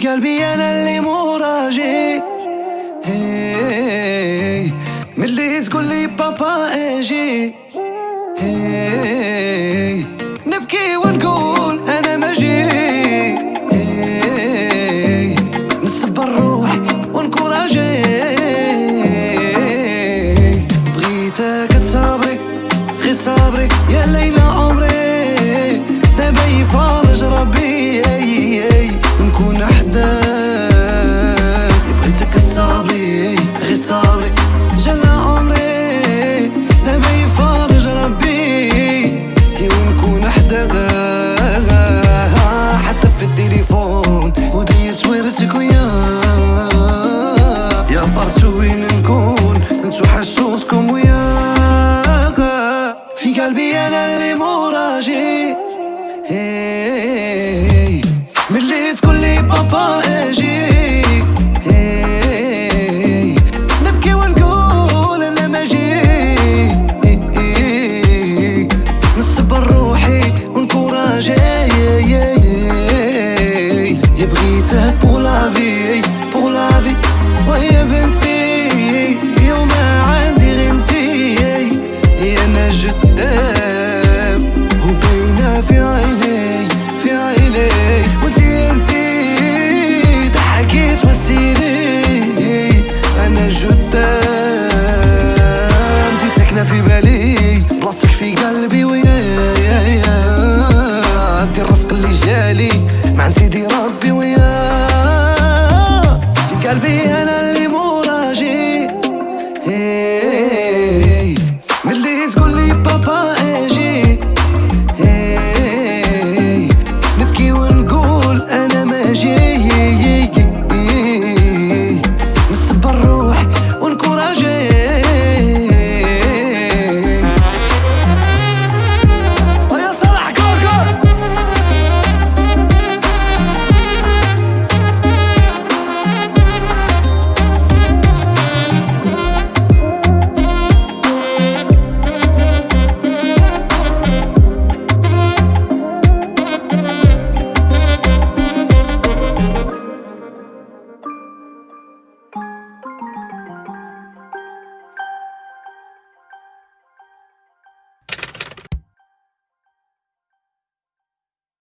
قلبي انا اللي مراجي. هي ملي تقول لي بابا اجي، هي نبكي ونقول انا ما جي. هي نتصبر روحي ونكوراجي. بغيتك تصبري غير صبري يا ليلى عمري، دابا يفرج ربي نكون حداك. بغيتك تصبري غير صبري جانا عمري، دابا يفرج ربي ونكون حداك. حتى في التليفون وديت ورثك وياك، يا بارتو وين نكون انتو حسوسكم وياك. في قلبي انا اللي مراجي. هي ملي تقول لي بابا اجي، هي نبكي ونقول انا ما جي. نصبر روحي ونكوراجي. يا بغيتك بور لافي بور لافي، ويا بنتي يوم عندي غير انتي. انا جدام وباينة في عيني في عيني، وانتي ضحكيت وسيلي. انا جدام انتي ساكنة في بالي، بلاصتك في قلبي وياي. انتي الرزق اللي جالي مع سيدي ربي وياي. في قلبي انا